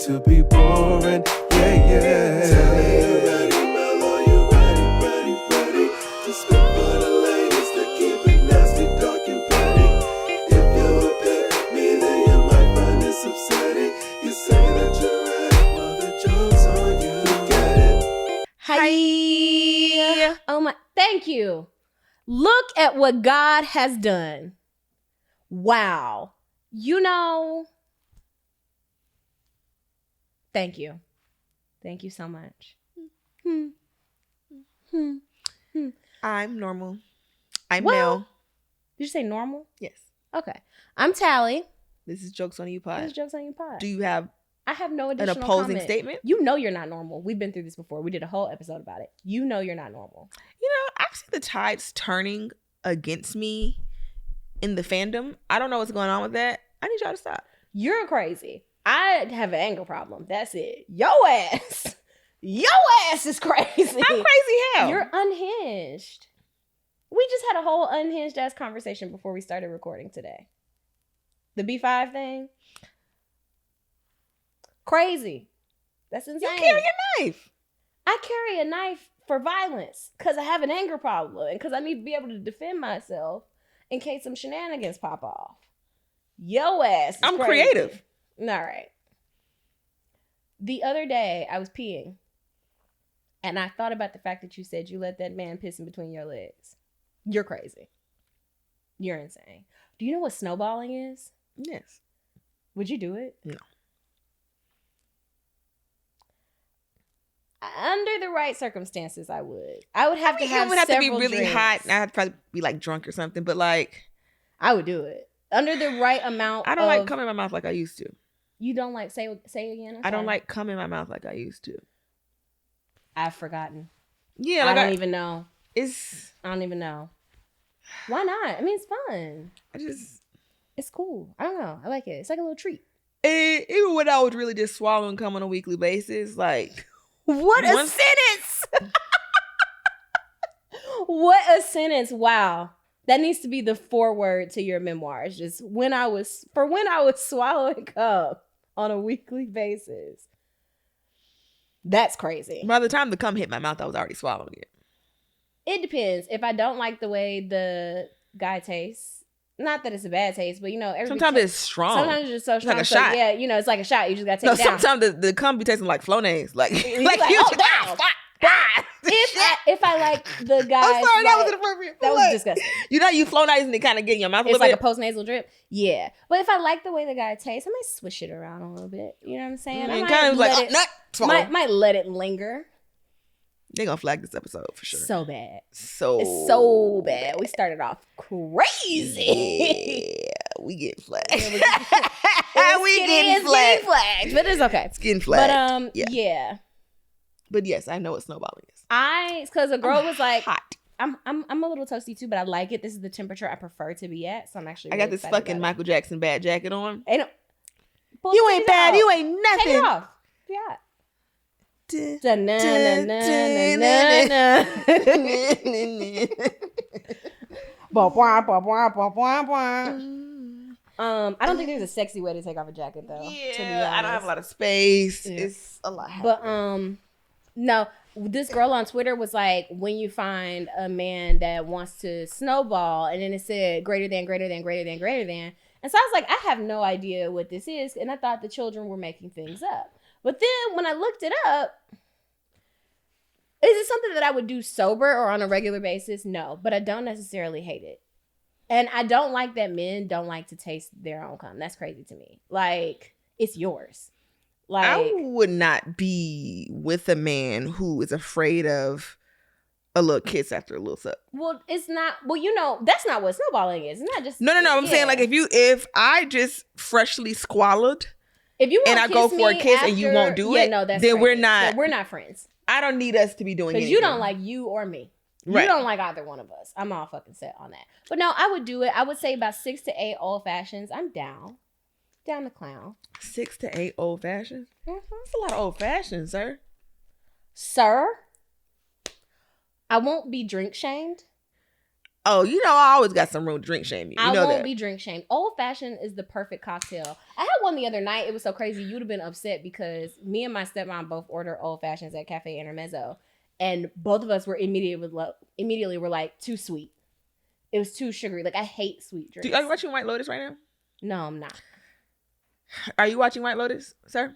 to be boring. Yeah, yeah. Tell me you ready, Mellow, you ready to spit for the ladies to keep it nasty, dark and petty. If you pick me, then you might find this upsetting. You say that you're ready, well the joke's on you. Get it? Hi. Oh my, thank you. Look at what God has done. Wow. You know, thank you. Thank you so much. I'm normal. I'm Well, Mel. Did you say normal? Yes. Okay. I'm Tally. This is Jokes on You Pod. This is Jokes on You Pod. Do you have I have no an additional opposing comment. statement? You know you're not normal. We've been through this before. We did a whole episode about it. You know you're not normal. You know, I see the tides turning against me in the fandom. I don't know what's going on with that. I need y'all to stop. You're crazy. I have an anger problem. That's it. Your ass is crazy. I'm crazy how? You're unhinged. We just had a whole unhinged ass conversation before we started recording today. The B5 thing. Crazy. That's insane. You carry a knife. I carry a knife for violence because I have an anger problem and because I need to be able to defend myself in case some shenanigans pop off. Yo ass is I'm crazy. creative. All right. The other day I was peeing and I thought about the fact that you said you let that man piss in between your legs. You're crazy. You're insane. Do you know what snowballing is? Yes. Would you do it? No. Under the right circumstances, I would. I would have to have it would have to be several really drinks. hot. And I have to probably be like drunk or something. But like, I would do it. Under the right amount I don't like cum in my mouth like I used to. You don't like, say again? I don't like cum in my mouth like I used to. I've forgotten. Yeah, I like don't even know. I don't even know. Why not? I mean, it's fun. It's cool. I don't know. I like it. It's like a little treat. Even when I was really just swallowing cum on a weekly basis, like what a sentence! What a sentence! Wow, that needs to be the foreword to your memoirs. Just when I was swallowing cum on a weekly basis. That's crazy. By the time the cum hit my mouth, I was already swallowing it. It depends. If I don't like the way the guy tastes, not that it's a bad taste, but you know, sometimes it's strong. Sometimes it's just so strong. Like a so, shot. Yeah, you know, it's like a shot. You just gotta take it down. Sometimes the cum be tasting like Flonase. Like if I like the guy, I'm sorry, that was inappropriate. That was disgusting. You know, you Flonase and it kind of get in your mouth a It's little like bit. a post-nasal drip. Yeah. But if I like the way the guy tastes, I might swish it around a little bit. You know what I'm saying? I kind of like might let it linger. They're gonna flag this episode for sure. So bad. It's so bad. We started off crazy. Yeah, we get flagged. We getting flagged. But it's okay. It's getting flagged. But yeah. But yes, I know what snowballing is. Because a girl was like, hot. I'm a little toasty too, but I like it. This is the temperature I prefer to be at, so I'm actually. I got this fucking Michael Jackson bad jacket on. You ain't bad. You ain't nothing. Take it off. Yeah. I don't think there's a sexy way to take off a jacket though. Yeah, to be honest. I don't have a lot of space. Yeah. It's a lot. But no, this girl on Twitter was like, when you find a man that wants to snowball, and then it said greater than. And so I was like, I have no idea what this is, and I thought the children were making things up. But then when I looked it up, is it something that I would do sober or on a regular basis? No, but I don't necessarily hate it. And I don't like that men don't like to taste their own cum. That's crazy to me. Like, it's yours. Like, I would not be with a man who is afraid of a little kiss after a little suck. Well, it's not. Well, you know, that's not what snowballing is. It's not just. No. I'm saying like if I just freshly swallowed. If you and I go for a kiss and you won't do it, no, that's then crazy. we're not. No, we're not friends. I don't need us to be doing it. Because you don't like you or me. Right. You don't like either one of us. I'm all fucking set on that. But no, I would do it. I would say about 6 to 8 old fashions. I'm down. Down the clown. 6 to 8 old fashions? Mm-hmm. That's a lot of old fashions, sir. Sir, I won't be drink shamed. Oh, you know, I always got some room to drink shame you. You I know won't that. be drink shamed. Old fashioned is the perfect cocktail. I had one the other night. It was so crazy. You'd have been upset because me and my stepmom both ordered old fashions at Cafe Intermezzo, and both of us were immediately were like too sweet. It was too sugary. Like I hate sweet drinks. Are you watching White Lotus right now? No, I'm not. Are you watching White Lotus, sir?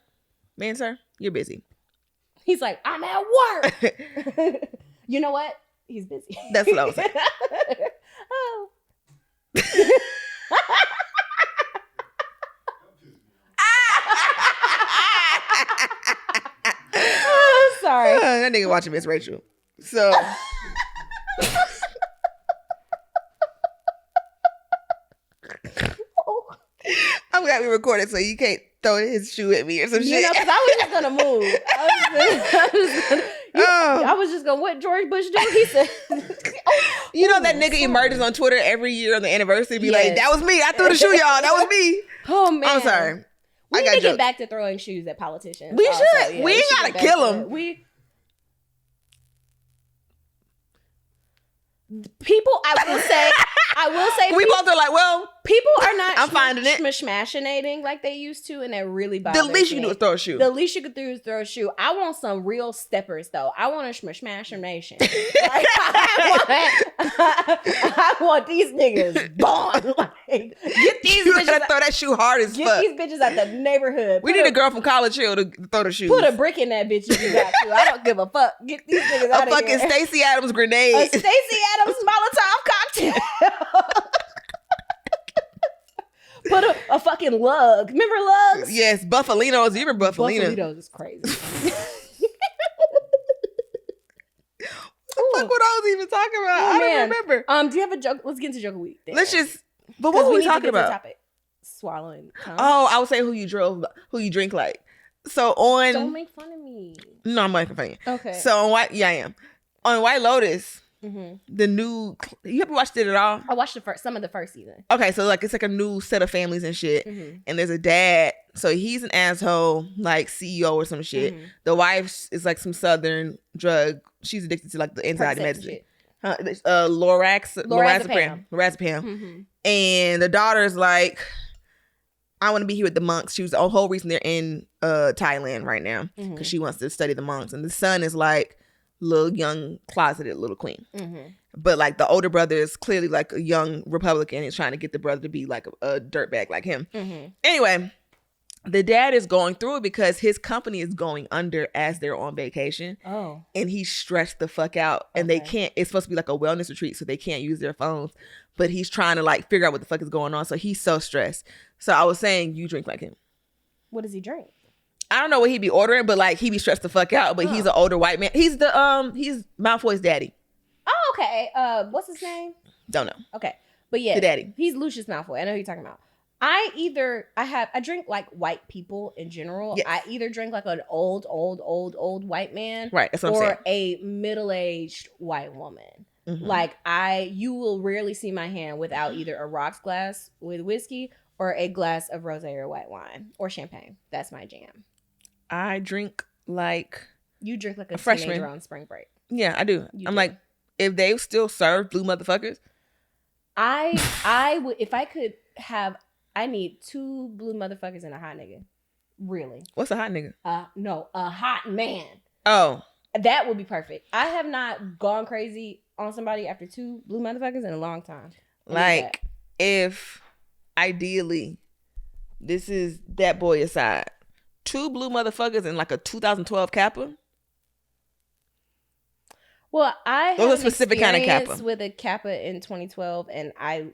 Man, sir, you're busy. He's like, I'm at work. You know what? He's busy. That's what I was saying. Oh. Oh, sorry. That nigga watching Miss Rachel. So I'm glad we recorded so you can't throw his shoe at me or some You shit. know, because I was just gonna move. I was just gonna. What George Bush do? He said, You know that nigga emerges on Twitter every year on the anniversary, be like, Yes. "That was me. I threw the shoe, y'all. That was me." "Oh man, I'm sorry. We I need got to get jokes. back to throwing shoes at politicians. We also. should. Yeah, We ain't should gotta get back kill to 'em. it. People, I will say, We both are like, well, people are not. I'm finding it. Smashinating like they used to, and that really the bothers least you me. can do is throw a shoe. The least you could do is throw a shoe. I want some real steppers, though. I want a smashionation. Like, I want these niggas born. Like, get these You bitches. gotta throw that shoe hard as Get fuck. these bitches out the neighborhood. We need a girl from College Hill to throw the shoes. Put a brick in that bitch if you got to. I don't give a fuck. Get these niggas out A of fucking here. Stacey Adams grenade. A Stacy Adams Molotov cocktail. Put a fucking lug. Remember lugs? Yes, Buffalinos. You remember Buffalino? Buffalitos is crazy. What the fuck what I was even talking about? I don't remember. Do you have a joke? Let's get into joke of the week. then. Let's just. But what were we need to talking get to the about? topic. Swallowing. Cum. Oh, I would say who you drink like. So on. Don't make fun of me. No, I'm making fun of you. Okay. So on White, yeah, I am. On White Lotus, Mhm. the new. You ever watched it at all? I watched some of the first season. Okay, so like it's like a new set of families and shit. Mhm. And there's a dad, so he's an asshole, like CEO or some shit. Mhm. The wife is like some southern drug. She's addicted to like the anxiety Percocet medicine. shit. Lorazepam. Mhm. And the daughter's like, I want to be here with the monks. She was the whole reason they're in Thailand right now because Mhm. she wants to study the monks. And the son is like little young closeted little queen. Mhm. But like the older brother is clearly like a young Republican. He's trying to get the brother to be like a dirtbag like him. Mhm. Anyway, the dad is going through it because his company is going under as they're on vacation. Oh. And he's stressed the fuck out. And they Okay. can't, it's supposed to be like a wellness retreat, so they can't use their phones. But he's trying to like figure out what the fuck is going on. So he's so stressed. So I was saying, you drink like him. What does he drink? I don't know what he'd be ordering, but like he be stressed the fuck out. But he's an older white man. He's he's Malfoy's daddy. Oh, okay. What's his name? Don't know. Okay. But yeah, The daddy. He's Lucius Malfoy. I know who you're talking about. I drink like white people in general. Yes. I either drink like an old white man, Right. That's what I'm or saying. a middle-aged white woman. Mhm. Like you will rarely see my hand without either a rocks glass with whiskey or a glass of rosé or white wine or champagne. That's my jam. I drink like, You drink like a freshman. teenager on spring break. yeah, I do. You I'm do. like, if they still serve blue motherfuckers, I would, if I could have, I need 2 blue motherfuckers and a hot nigga. Really? what's a hot nigga? No, a hot man. Oh, That would be perfect. I have not gone crazy on somebody after 2 blue motherfuckers in a long time. I need like if ideally this is that boy aside, 2 blue motherfuckers and like a 2012 Kappa. Well, I Those are had an specific kind of experience Kappa. with a Kappa in 2012, and I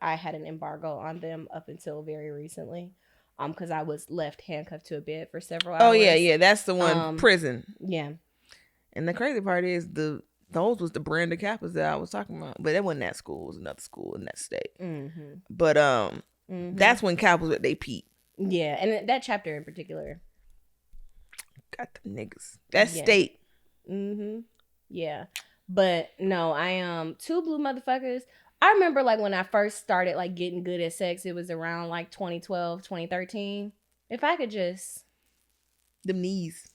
had an embargo on them up until very recently, because I was left handcuffed to a bed for several hours. Oh yeah, that's the one. Prison. Yeah. And the crazy part is those was the brand of Kappas that I was talking about, but that wasn't that school. It was another school in that state. Mm-hmm. But Mm-hmm. that's when Kappas at they peak. Yeah, and that chapter in particular. Got the niggas. That Yeah. state. Mm-hmm. Yeah. But no, I 2 blue motherfuckers. I remember like when I first started like getting good at sex, it was around like 2012, 2013. If I could just Them knees.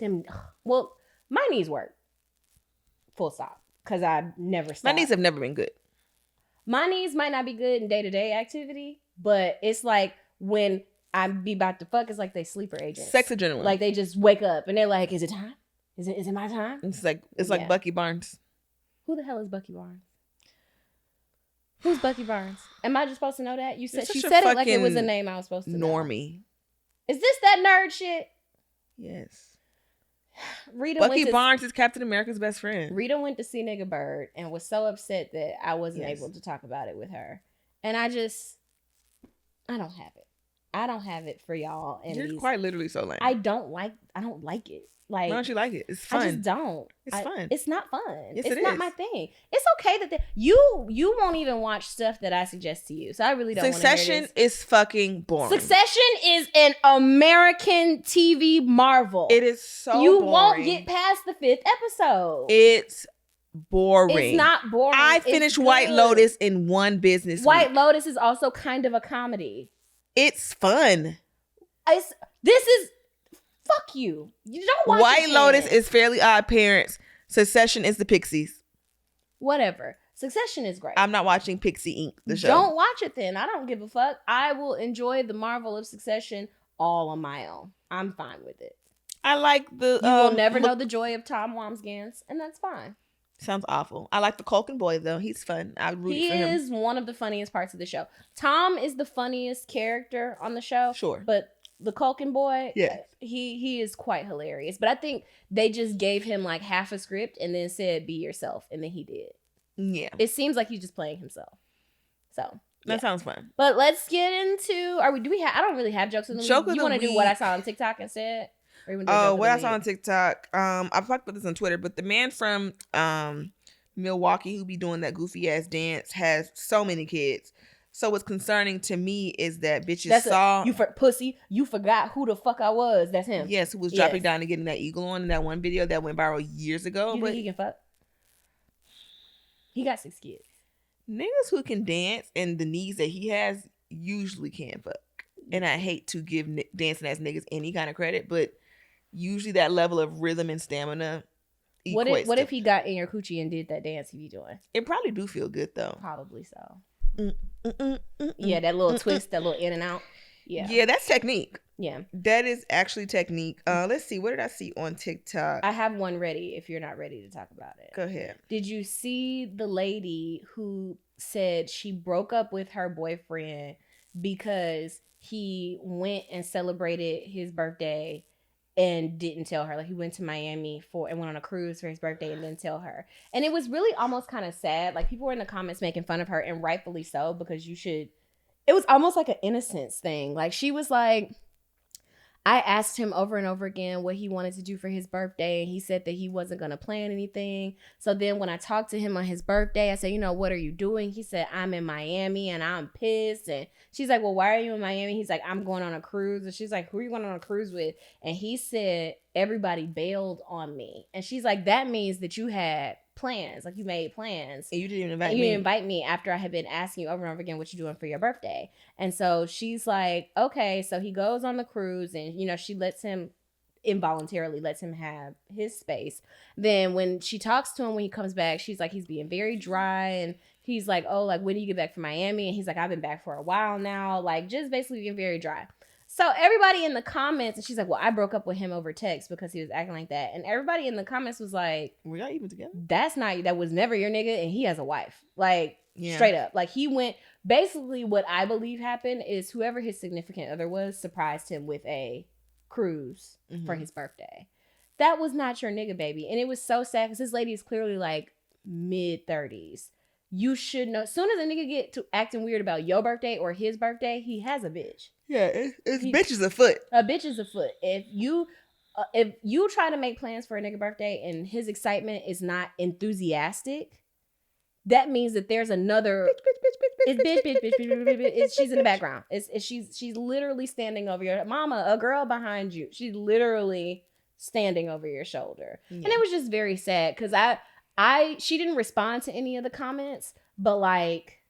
well, my knees work. Full stop. Cause I never stopped. My knees have never been good. My knees might not be good in day-to-day activity, but it's like when I be about to fuck, it's like they sleeper agents. Sex adrenaline. Like they just wake up and they're like, is it time? Is it my time? It's like Yeah. Bucky Barnes. Who the hell is Bucky Barnes? Who's Bucky Barnes? Am I just supposed to know that? You said You're she such a said it like it was a fucking name I was supposed to know. Normie. Is this that nerd shit? Yes. Rita Bucky went to, Barnes is Captain America's best friend. Rita went to see Nigga Bird and was so upset that I wasn't Yes. able to talk about it with her. And I don't have it. I don't have it for y'all. And You're quite literally so lame. I don't like it. Like, Why don't you like it? It's fun. I just don't. It's fun. It's not fun. Yes, it's it not is. my thing. It's okay that you won't even watch stuff that I suggest to you. So I really don't want to hear Succession this. is fucking boring. Succession is an American TV marvel. It is so you boring. won't get past the 5th episode. It's boring. It's not boring. I It's finished White good. Lotus in one business White week. Lotus is also kind of a comedy. It's fun. This is fuck you. You don't watch White it Lotus then. is Fairly Odd Parents. Succession is the Pixies. whatever. Succession is great. I'm not watching Pixie Inc. the show. Don't watch it then. I don't give a fuck. I will enjoy the marvel of Succession all on my own. I'm fine with it. I like the. You will never know the joy of Tom Wamsgans, and that's fine. Sounds awful. I like the Culkin boy though. He's fun. I root He for him. is one of the funniest parts of the show. Tom is the funniest character on the show. Sure. But the Culkin boy, Yes. he is quite hilarious. But I think they just gave him like half a script and then said, be yourself. And then he did. Yeah. It seems like he's just playing himself. So. That yeah. sounds fun. But let's get into, I don't really have jokes of the Joke week. of You the want to do what I week. saw on TikTok instead? Or you wanna do a Oh, joke of what the I saw week? on TikTok. I've talked about this on Twitter, but the man from Milwaukee who be doing that goofy ass dance has so many kids. So what's concerning to me is that bitches saw pussy. You forgot who the fuck I was. That's him. yes, who was Yes. dropping down and getting that eagle on in that one video that went viral years ago. You But think he can fuck? He got 6 kids. niggas who can dance and the knees that he has usually can fuck. And I hate to give dancing ass niggas any kind of credit, but usually that level of rhythm and stamina. What equates if to- he got in your coochie and did that dance he be doing? It probably do feel good though. Probably so. Yeah, Yeah, that little twist, that little in and out. Yeah. yeah, that's technique. Yeah. That is actually technique. Let's see. What did I see on TikTok? I have one ready if you're not ready to talk about it. Go ahead. Did you see the lady who said she broke up with her boyfriend because he went and celebrated his birthday and didn't tell her? Like, he went to Miami and went on a cruise for his birthday and didn't tell her. And it was really almost kind of sad. Like, people were in the comments making fun of her, and rightfully so, because it was almost like an innocence thing. Like, she was like, I asked him over and over again what he wanted to do for his birthday, and he said that he wasn't going to plan anything. So then when I talked to him on his birthday, I said, what are you doing? He said, I'm in Miami and I'm pissed. And she's like, well, why are you in Miami? He's like, I'm going on a cruise. And she's like, who are you going on a cruise with? And he said, everybody bailed on me. And she's like, that means that you had plans, like you made plans. And you didn't even invite You me. didn't invite me after I had been asking you over and over again what you're doing for your birthday. And so she's like, okay. So he goes on the cruise and, she involuntarily lets him have his space. Then when she talks to him when he comes back, she's like, he's being very dry. And he's like, oh, like, when do you get back from Miami? And he's like, I've been back for a while now. Like, just basically being very dry. So everybody in the comments, and she's like, well, I broke up with him over text because he was acting like that. And everybody in the comments was like, Were y'all even together? that was never your nigga, and he has a wife. Like, Yeah. straight up. Like, he went, basically what I believe happened is whoever his significant other was surprised him with a cruise for his birthday. That was not your nigga, baby. And it was so sad because this lady is clearly like mid-30s. You should know, as soon as a nigga get to acting weird about your birthday or his birthday, he has a bitch. Yeah, it's bitches afoot. A bitch is afoot. If you try to make plans for a nigga birthday and his excitement is not enthusiastic, that means that there's another bitch. She's in the background. She's literally standing over your mama, a girl behind you. She's literally standing over your shoulder. Yeah. And it was just very sad because she didn't respond to any of the comments, but like,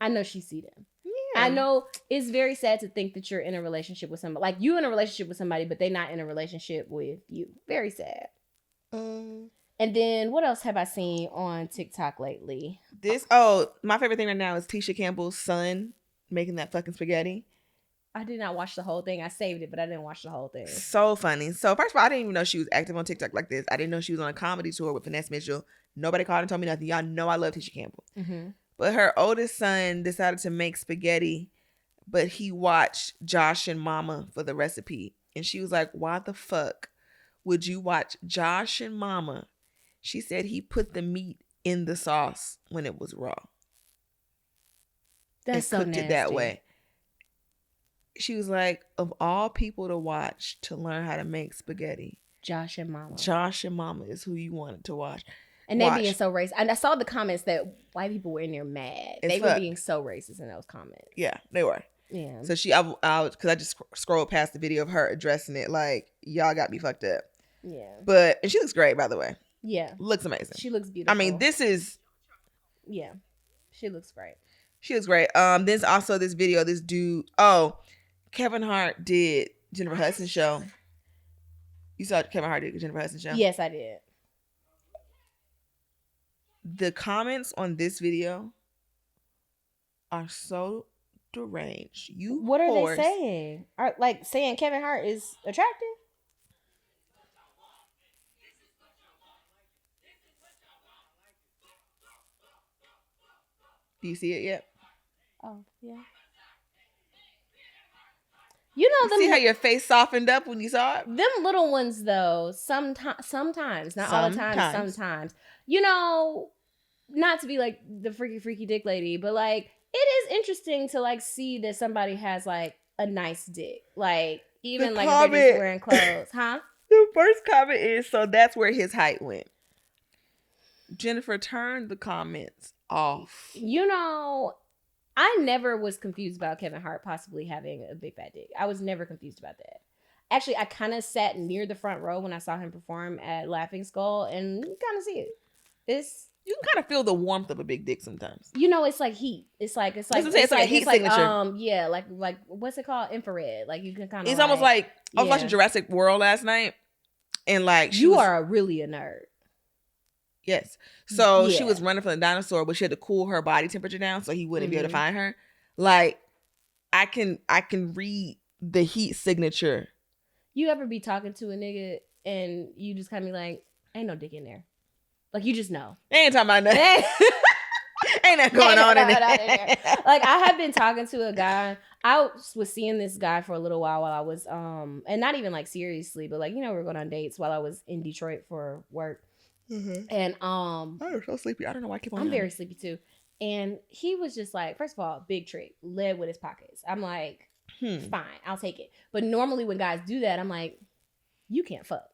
I know she see them. Yeah. I know it's very sad to think that you're in a relationship with somebody, like you in a relationship with somebody, but they're not in a relationship with you. Very sad. And then what else have I seen on TikTok lately? My favorite thing right now is Tisha Campbell's son making that fucking spaghetti. I did not watch the whole thing. I saved it, but I didn't watch the whole thing. So funny. So first of all, I didn't even know she was active on TikTok like this. I didn't know she was on a comedy tour with Finesse Mitchell. Nobody called and told me nothing. Y'all know I love Tisha Campbell. Mm-hmm. But her oldest son decided to make spaghetti, but he watched Josh and Mama for the recipe. And she was like, why the fuck would you watch Josh and Mama? She said he put the meat in the sauce when it was raw. That's and so cooked nasty. it that way. She was like, of all people to watch to learn how to make spaghetti, Josh and Mama. Josh and Mama is who you wanted to watch. And they being so racist. And I saw the comments that white people were in there mad. They were being so racist in those comments. Yeah, they were. Yeah. So because I just scrolled past the video of her addressing it, like, y'all got me fucked up. Yeah. And she looks great, by the way. Yeah. Looks amazing. She looks beautiful. I mean, this is. Yeah. She looks great. She looks great. There's also this video, this dude. Kevin Hart did Jennifer Hudson's show. You saw Kevin Hart did Jennifer Hudson's show? Yes, I did. The comments on this video are so deranged. What are they saying? Are like saying Kevin Hart is attractive? Do you see it yet? Oh, yeah. You know, see how your face softened up when you saw it? Them little ones, though, sometimes, not all the time, sometimes. You know, not to be like the freaky dick lady, but like, it is interesting to like see that somebody has like a nice dick. Like, even like if they're just wearing clothes. Huh? The first comment is, so that's where his height went. Jennifer turned the comments off. You know, I never was confused about Kevin Hart possibly having a big fat dick. I was never confused about that. Actually, I kind of sat near the front row when I saw him perform at Laughing Skull, and you kind of see it. You can kind of feel the warmth of a big dick sometimes. You know, it's like heat. It's like a heat signature. Yeah, like what's it called? Infrared. Like you can kind of. It's almost like I was watching Jurassic World last night, and like you are really a nerd. Yes. So she was running from the dinosaur, but she had to cool her body temperature down so he wouldn't be able to find her. Like, I can read the heat signature. You ever be talking to a nigga and you just kind of be like, ain't no dick in there. Like, you just know. They ain't talking about nothing. Ain't that going on in there. Like, I have been talking to a guy. I was seeing this guy for a little while I was, and not even like seriously, but like, you know, we were going on dates while I was in Detroit for work. Mm-hmm. And I'm so sleepy. I don't know why I keep on. I'm very sleepy too. And he was just like, first of all, big trick, led with his pockets. I'm like, fine, I'll take it. But normally when guys do that, I'm like, you can't fuck.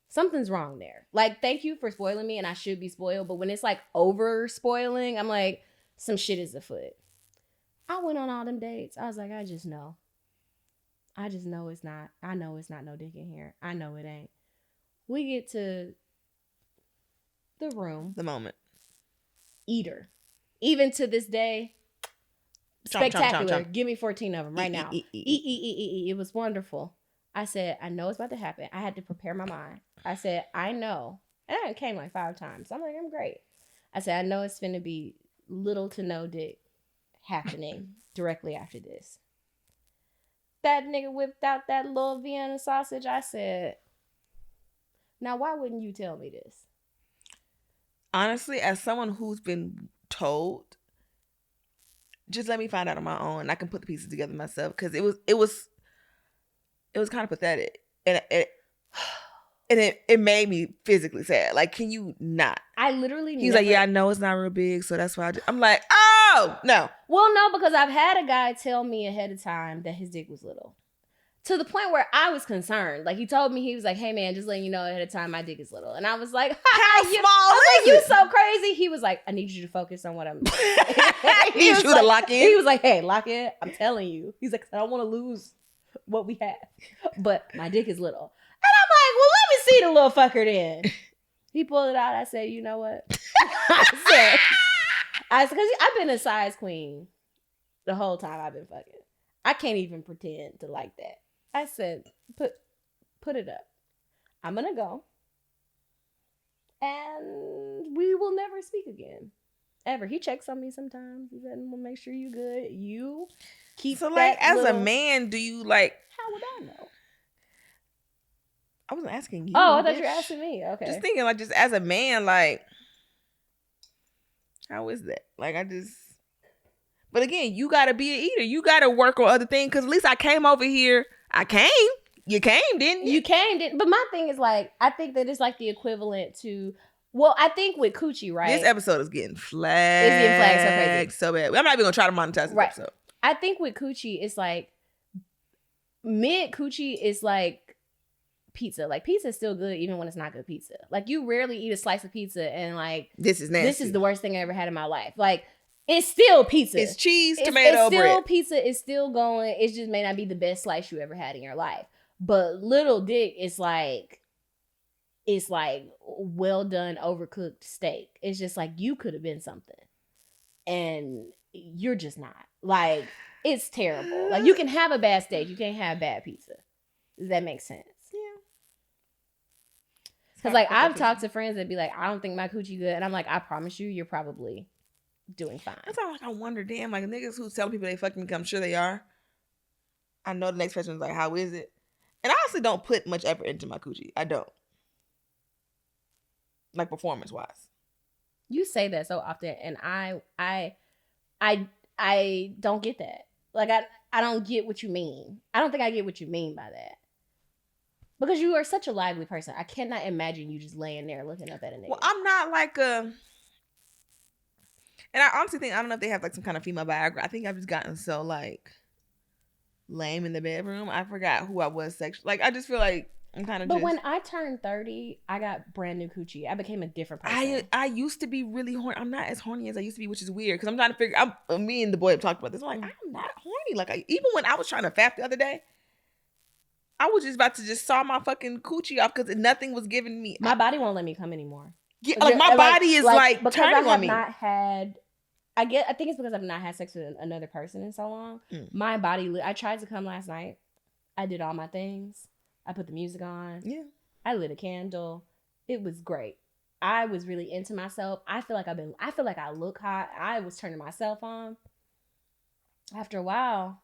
Something's wrong there. Like, thank you for spoiling me, and I should be spoiled. But when it's like over spoiling, I'm like, some shit is afoot. I went on all them dates. I was like, I just know it's not. I know it's not no dick in here. I know it ain't. We get to the room. The moment. Eater. Even to this day, spectacular. Chomp, chomp. Give me 14 of them right now. Eat. It was wonderful. I said, I know it's about to happen. I had to prepare my mind. I said, I know. And it came like 5 times. I'm like, I'm great. I said, I know it's finna be little to no dick happening directly after this. That nigga whipped out that little Vienna sausage. I said, now why wouldn't you tell me this? Honestly, as someone who's been told, just let me find out on my own. I can put the pieces together myself, because it was kind of pathetic, and it made me physically sad. Like, can you not? I literally. He's like, yeah, I know it's not real big, so that's why I'm like, oh no. Well, no, because I've had a guy tell me ahead of time that his dick was little. To the point where I was concerned. Like, he told me, he was like, hey, man, just letting you know ahead of time, my dick is little. And I was like, how small is you so crazy. He was like, I need you to focus on what I'm doing. I need you to lock in. He was like, hey, lock in. I'm telling you. He's like, I don't want to lose what we have. But my dick is little. And I'm like, well, let me see the little fucker then. He pulled it out. I said, you know what? I said, because I've been a size queen the whole time I've been fucking. I can't even pretend to like that. I said, put it up. I'm going to go. and we will never speak again. Ever. He checks on me sometimes. He said, "We'll make sure you good. You keep So, like, that as a little-" man, do you like? How would I know? I wasn't asking you. Oh, I thought you were bitch. asking me. Okay. Just thinking, like, just as a man, like, how is that? Like, but again, you gotta be an eater. You gotta work on other things. Cause at least I came over here. I came. You came, didn't you? You came, didn't? But my thing is, like, I think that it's like the equivalent to, well, I think with coochie, right? This episode is getting flagged. It's getting flagged so crazy. So bad. I'm not even gonna try to monetize this Right. episode. I think with coochie, it's like mid coochie is like pizza. Like, pizza is still good even when it's not good pizza. Like, you rarely eat a slice of pizza and like, This is nasty. this is the worst thing I ever had in my life. Like, it's still pizza. It's cheese, It's tomato, still bread. pizza. It's still going. It just may not be the best slice you ever had in your life. But little dick is like, it's like well done, overcooked steak. It's just like you could have been something, and you're just not. Like, it's terrible. Like, you can have a bad steak, you can't have bad pizza. Does that make sense? Yeah. Because like I've talked to friends that be like, I don't think my coochie good, and I'm like, I promise you, you're probably doing fine. That's all. Like, I wonder, damn, like niggas who's telling people they fucking me, I'm sure they are. I know the next question is like, how is it? And I honestly don't put much effort into my coochie. I don't. Like, performance wise. You say that so often, and I don't get that. Like, I don't get what you mean. I don't think I get what you mean by that. Because you are such a lively person. I cannot imagine you just laying there looking up at a nigga. Well, I'm not like a. And I honestly think, I don't know if they have like some kind of female biography. I think I've just gotten so like lame in the bedroom. I forgot who I was sexually. Like, I just feel like I'm kind of. But when I turned 30, I got brand new coochie. I became a different person. I used to be really horny. I'm not as horny as I used to be, which is weird because I'm trying to figure. Me and the boy have talked about this. I'm like, I'm not horny. Like, even when I was trying to fap the other day, I was just about to just saw my fucking coochie off because nothing was giving me. My body won't let me come anymore. Yeah, like my body is like because turning I have on me. not had. I think it's because I've not had sex with another person in so long. My body. I tried to come last night. I did all my things. I put the music on. Yeah. I lit a candle. It was great. I was really into myself. I feel like I look hot. I was turning myself on. After a while,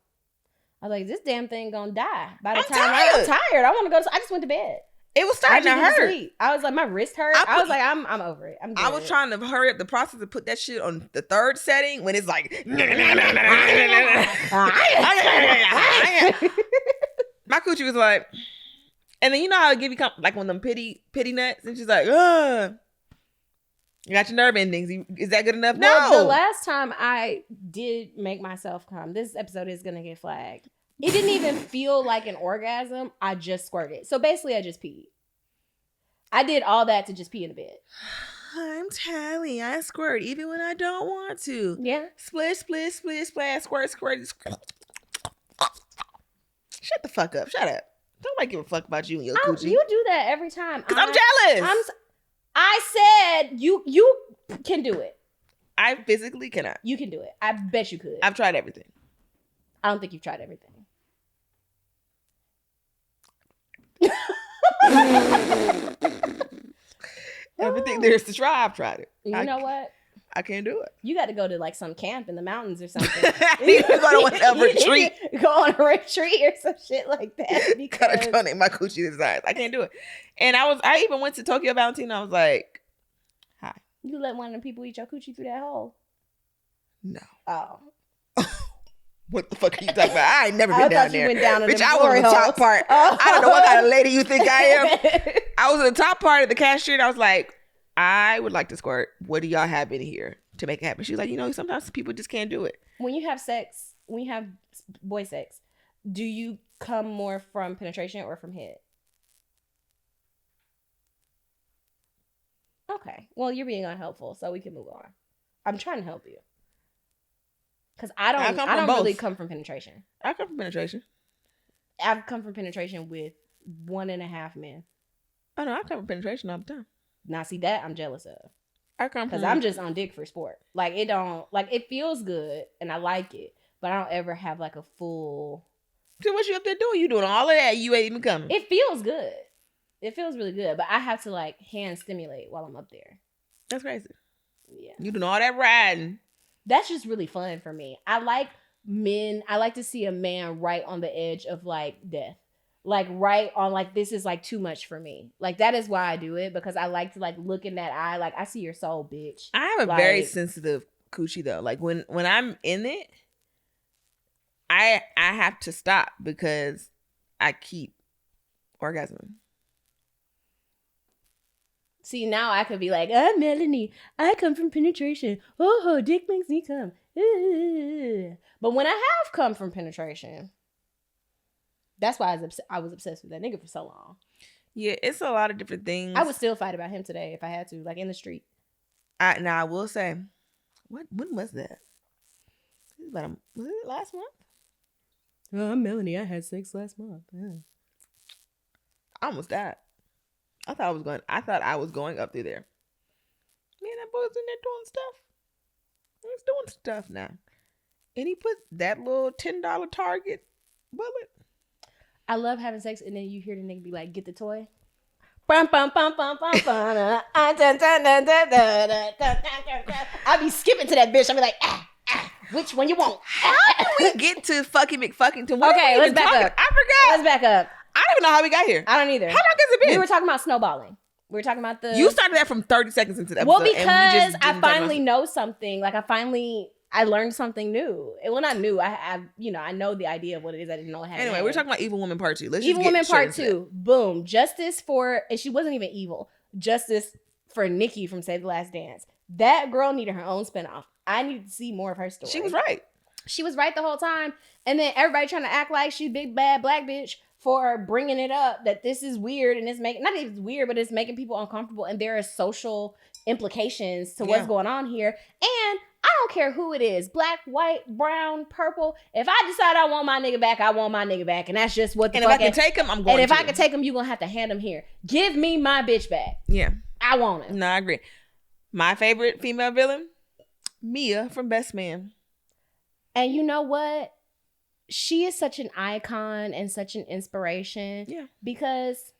I was like, this damn thing gonna die. By the I'm time tired. I'm tired. I want to go to. I just went to bed. It was starting to hurt. Sleep. I was like, my wrist hurt. I was like, I'm over it. I'm good. I was trying to hurry up the process to put that shit on the third setting when it's like my coochie was like, and then you know how it give you like when them pity nuts, and she's like, ugh. You got your nerve endings. Is that good enough? Well, No. the last time I did make myself come, this episode is gonna get flagged. It didn't even feel like an orgasm. I just squirted. So basically, I just peed. I did all that to just pee in the bed. I'm Tally. I squirt even when I don't want to. Yeah. Splish, splish, splish, splash, squirt, squirt. Shut the fuck up. Shut up. Nobody give a fuck about you and your coochie. You do that every time. Because I'm jealous. I said you can do it. I physically cannot. You can do it. I bet you could. I've tried everything. I don't think you've tried everything. Everything there is to try, I've tried it. You know what? I can't do it. You got to go to like some camp in the mountains or something. You go to a retreat. Go on a retreat or some shit like that. Gotta Because donate my coochie to size. I can't do it. And I even went to Tokyo Valentino. I was like, hi. you let one of them people eat your coochie through that hole. No. Oh. What the fuck are you talking about? I ain't never been I down thought you there. went down in Bitch, the I was glory in the top holes. part. Oh. I don't know what kind of lady you think I am. I was in the top part of the cashier and I was like, I would like to squirt. What do y'all have in here to make it happen? She was like, sometimes people just can't do it. When you have sex, when you have boy sex, do you come more from penetration or from head? Okay. Well, you're being unhelpful, so we can move on. I'm trying to help you. Because I don't really come from penetration. I come from penetration. I've come from penetration with 1.5 men. Oh no, I come from penetration all the time. Now, see that I'm jealous of. I come Because from I'm just on dick for sport. Like, it feels good and I like it, but I don't ever have like a full. So what you up there doing? You doing all of that? You ain't even coming. It feels good. It feels really good, but I have to like hand stimulate while I'm up there. That's crazy. Yeah. You doing all that riding. That's just really fun for me. I like to see a man right on the edge of like death. Like right on like this is like too much for me. Like that is why I do it, because I like to like look in that eye. Like I see your soul, bitch. I have a very sensitive coochie though. Like when I'm in it, I have to stop because I keep orgasming. See, now I could be like, I'm Melanie. I come from penetration. Oh, dick makes me come. But when I have come from penetration, that's why I was obsessed with that nigga for so long. Yeah, it's a lot of different things. I would still fight about him today if I had to, like in the street. I will say, when was that? Was it last month? Oh, I'm Melanie. I had sex last month. Yeah. I almost died. I thought I was going up through there. Man, that boy's in there doing stuff. He's doing stuff now. And he put that little $10 Target bullet. I love having sex, and then you hear the nigga be like, get the toy. I be skipping to that bitch. I be like, which one you want? How do we get to fucking McFuckington? Okay, let's back up. I forgot. Let's back up. I don't even know how we got here. I don't either. How long has it been? We were talking about snowballing. We were talking about You started that from 30 seconds into the episode. Well, because I finally know something. Like I learned something new. Well, not new. I know the idea of what it is. I didn't know it had. Anyway, we're talking about Evil Woman Part 2. Evil Woman Part 2. Boom. Justice for, and she wasn't even evil. Justice for Nikki from Save the Last Dance. That girl needed her own spinoff. I needed to see more of her story. She was right. She was right the whole time. And then everybody trying to act like she's big bad black bitch for bringing it up that this is weird, and it's making, not even it's weird, but it's making people uncomfortable, and there are social implications to what's going on here. And I don't care who it is, black, white, brown, purple. If I decide I want my nigga back, I want my nigga back, and that's just what the fuck. And if I can take him, I'm going to. And if I can take him, you're gonna have to hand him here. Give me my bitch back. Yeah, I want him. No, I agree. My favorite female villain, Mia from Best Man. And you know what? She is such an icon and such an inspiration. Yeah. Because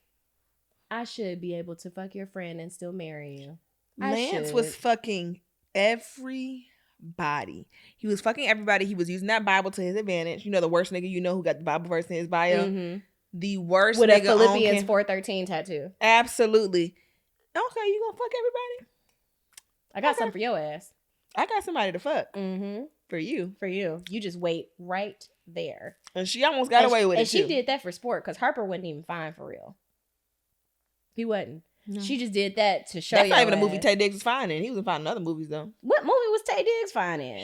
I should be able to fuck your friend and still marry you. Lance was fucking everybody. He was fucking everybody. He was using that Bible to his advantage. You know, the worst nigga you know who got the Bible verse in his bio. Mm-hmm. The worst with nigga a Philippians 4:13 tattoo. Absolutely. Okay, you gonna fuck everybody? I got something for your ass. I got somebody to fuck. Mm-hmm. For you. For you. You just wait right there. And she almost got away with it, too. And she did that for sport, because Harper wasn't even fine for real. He wasn't. No. She just did that to show you. That's not even a movie Tay Diggs was fine in. He was fine in other movies, though. What movie was Tay Diggs fine in? He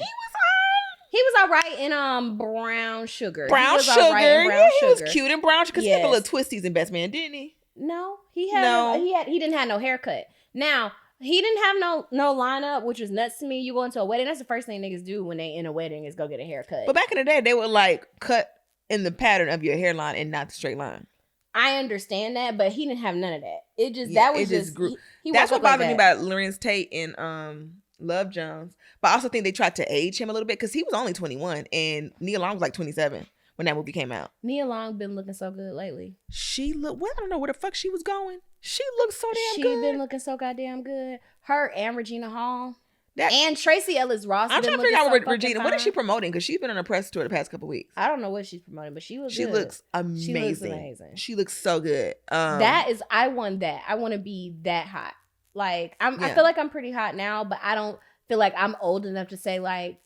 was all right in Brown Sugar. Brown Sugar. Yeah, he was cute in Brown Sugar. Because he had the little twisties in Best Man, didn't he? No. He didn't have no haircut. Now, he didn't have no lineup, which was nuts to me. You go into a wedding, that's the first thing niggas do when they in a wedding is go get a haircut. But back in the day, they would like cut in the pattern of your hairline and not the straight line. I understand that, but he didn't have none of that. It just he that's what bothered me about Lorenz Tate and Love Jones. But I also think they tried to age him a little bit because he was only 21 and Nia Long was like 27 when that movie came out. Nia Long been looking so good lately. She looked. Well, I don't know where the fuck she was going. She looked so damn good. She been looking so goddamn good. Her and Regina Hall. And Tracy Ellis Ross. I'm trying to figure out Regina. What is she promoting? Because she's been on a press tour the past couple weeks. I don't know what she's promoting, but she looks good. Looks amazing. She looks amazing. She looks so good. I want that. I want to be that hot. Like I feel like I'm pretty hot now, but I don't feel like I'm old enough to say like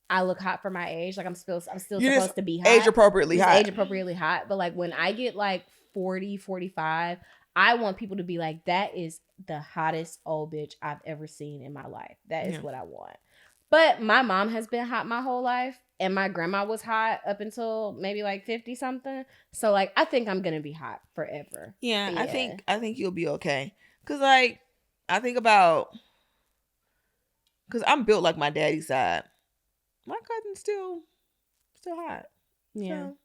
I look hot for my age. Like I'm still supposed to be hot. Age appropriately hot. But like when I get like 40, 45, I want people to be like, that is the hottest old bitch I've ever seen in my life. That is what I want. But my mom has been hot my whole life. And my grandma was hot up until maybe like 50 something. So like, I think I'm going to be hot forever. Yeah, I think you'll be okay. Cause like, I think about, cause I'm built like my daddy's side. My cousin's still hot. Yeah. So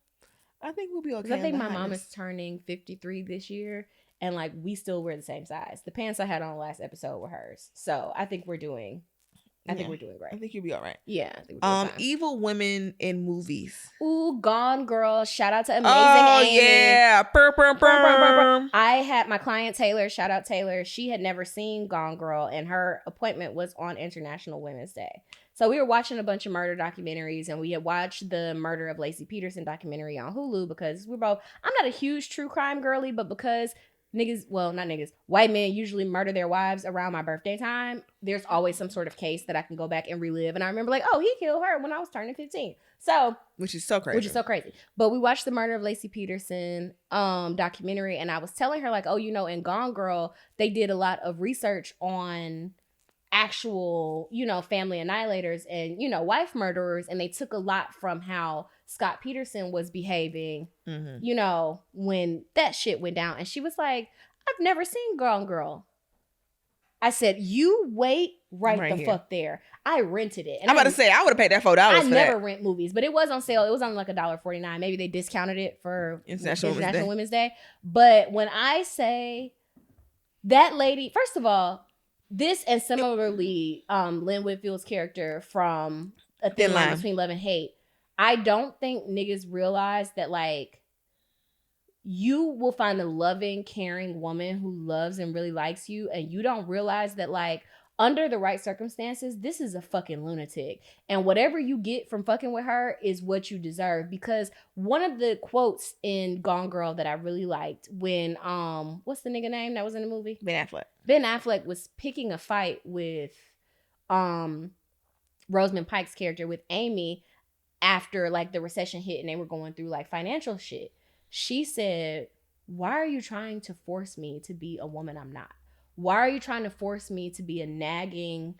I think we'll be okay. I think my mom is turning 53 this year. And like we still wear the same size. The pants I had on last episode were hers. So I think we're doing I think we're doing great. I think you'll be all right. Yeah, I think we're doing fine. Evil women in movies. Ooh, Gone Girl. Shout out to Amazing Amy. Yeah. I had my client Taylor, shout out Taylor. She had never seen Gone Girl, and her appointment was on International Women's Day. So we were watching a bunch of murder documentaries, and we had watched the Murder of Lacey Peterson documentary on Hulu because we're both, I'm not a huge true crime girly, but because white men usually murder their wives around my birthday time, there's always some sort of case that I can go back and relive. And I remember like, oh, he killed her when I was turning 15. So, which is so crazy. But we watched the Murder of Lacey Peterson documentary, and I was telling her like, oh, in Gone Girl, they did a lot of research on actual, family annihilators and, wife murderers. And they took a lot from how Scott Peterson was behaving, when that shit went down. And she was like, I've never seen Gone Girl. I said, you wait right the fuck there. I rented it. And I'm about to say, I would have paid that $4 I for never that. rent movies, but it was on sale. It was on like $1.49. Maybe they discounted it for International Women's Day. But when I say that lady, first of all, this and similarly, Lynn Whitfield's character from A Thin Line Between Love and Hate, I don't think niggas realize that like you will find a loving, caring woman who loves and really likes you, and you don't realize that like under the right circumstances, this is a fucking lunatic. And whatever you get from fucking with her is what you deserve. Because one of the quotes in Gone Girl that I really liked when, what's the nigga name that was in the movie? Ben Affleck. Ben Affleck was picking a fight with Rosamund Pike's character, with Amy, after like the recession hit and they were going through like financial shit. She said, why are you trying to force me to be a woman I'm not? Why are you trying to force me to be a nagging,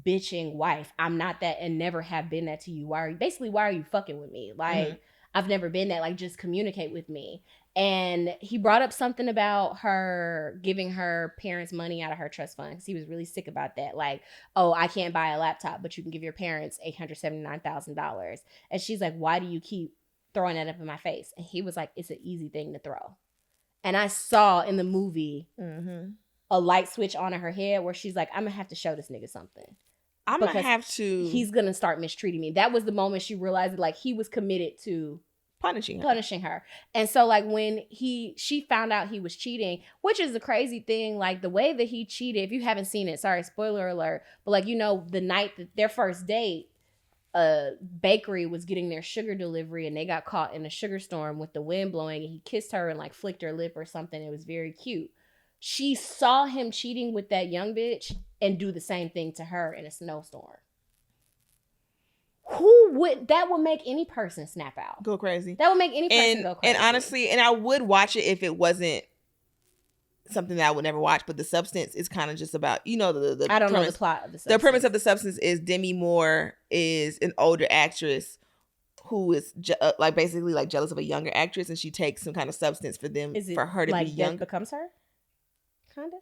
bitching wife? I'm not that and never have been that to you. Why are you fucking with me? Like, I've never been that. Like, just communicate with me. And he brought up something about her giving her parents money out of her trust fund because he was really sick about that. Like, oh, I can't buy a laptop, but you can give your parents $879,000. And she's like, why do you keep throwing that up in my face? And he was like, it's an easy thing to throw. And I saw in the movie a light switch on in her head where she's like, I'm going to have to show this nigga something. I'm going to have to. He's going to start mistreating me. That was the moment she realized that like he was committed to punishing her. And so like when she found out he was cheating, which is the crazy thing, like the way that he cheated, if you haven't seen it, sorry, spoiler alert, but like, the night that their first date, a bakery was getting their sugar delivery and they got caught in a sugar storm with the wind blowing, and he kissed her and like flicked her lip or something. It was very cute. She saw him cheating with that young bitch and do the same thing to her in a snowstorm. That would make any person snap out. Go crazy. That would make any person go crazy. And honestly, and I would watch it if it wasn't something that I would never watch, but The Substance is kind of just about, I don't know the plot of The Substance. The premise of The Substance is Demi Moore is an older actress who is basically like jealous of a younger actress, and she takes some kind of substance for her to be young. Death Becomes Her? Kind of?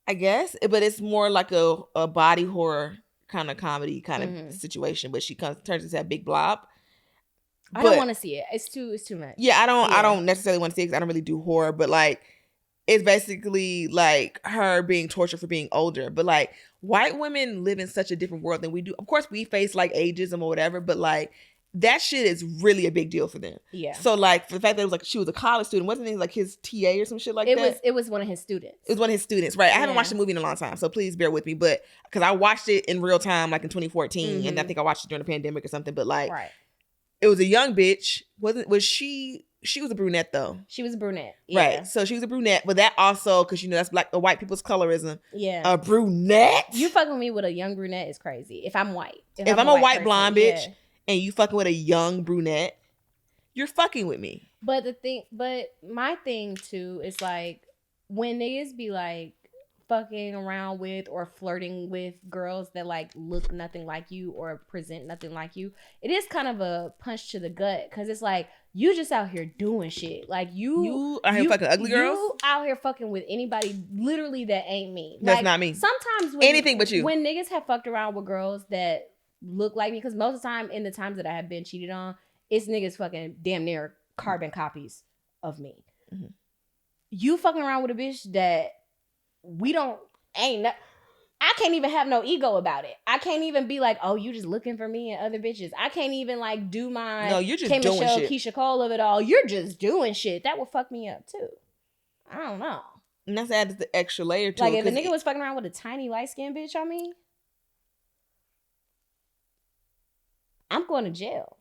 I guess, but it's more like a body horror kind of comedy kind of situation, but she turns into a big blob. I don't want to see it. It's too much. Yeah, I don't necessarily want to see it because I don't really do horror, but like it's basically like her being tortured for being older. But like white women live in such a different world than we do. Of course, we face like ageism or whatever, but like that shit is really a big deal for them. Yeah. So like for the fact that it was like she was a college student, wasn't it like his TA or some shit like that? It was one of his students. It was one of his students, right? I haven't watched the movie in a long time, so please bear with me. But because I watched it in real time, like in 2014, and I think I watched it during the pandemic or something. But like, it was a young bitch. Was she? She was a brunette though. She was a brunette, right? So she was a brunette, but that also because that's black, the white people's colorism. Yeah, a brunette. You fucking with me with a young brunette is crazy. If I'm white, if I'm a white blonde bitch. Yeah. And you fucking with a young brunette, you're fucking with me. But my thing too is like when niggas be like fucking around with or flirting with girls that like look nothing like you or present nothing like you, it is kind of a punch to the gut because it's like you just out here doing shit. Like you out here fucking ugly girls. You out here fucking with anybody literally that ain't me. That's not me. Sometimes anything but you. When niggas have fucked around with girls that look like me, because most of the time in the times that I have been cheated on, it's niggas fucking damn near carbon copies of me. You fucking around with a bitch that I can't even have no ego about it. I can't even be like, oh, you just looking for me and other bitches. I can't even like do my No, you're just K. doing Michelle, shit. Keisha Cole of it all. You're just doing shit. That would fuck me up too. I don't know. And that's added the extra layer to Like it. if a 'cause nigga was fucking around with a tiny light skinned bitch on me, I'm going to jail.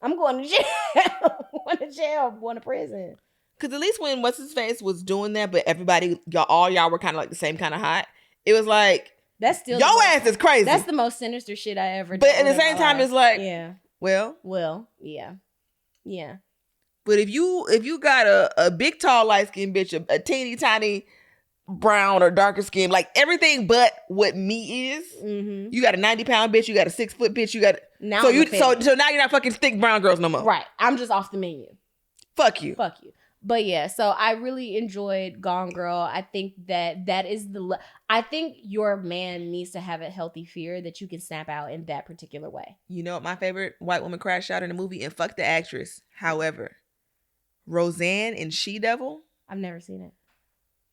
I'm going to jail. Going to jail. Going to prison. Because at least when What's His Face was doing that, but everybody, all y'all were kind of like the same kind of hot. It was like, That's still your ass is crazy. That's the most sinister shit I ever did. But at the same time, it's like, yeah. Well, yeah. Yeah. But if you got a big, tall, light skinned bitch, a teeny tiny brown or darker skin, like everything but what me is. Mm-hmm. You got a 90-pound bitch, you got a 6-foot bitch, you got now so now you're not fucking thick brown girls no more. Right. I'm just off the menu. Fuck you. But yeah, so I really enjoyed Gone Girl. I think that is I think your man needs to have a healthy fear that you can snap out in that particular way. You know what my favorite white woman crash out in the movie? And fuck the actress. However, Roseanne in She Devil. I've never seen it.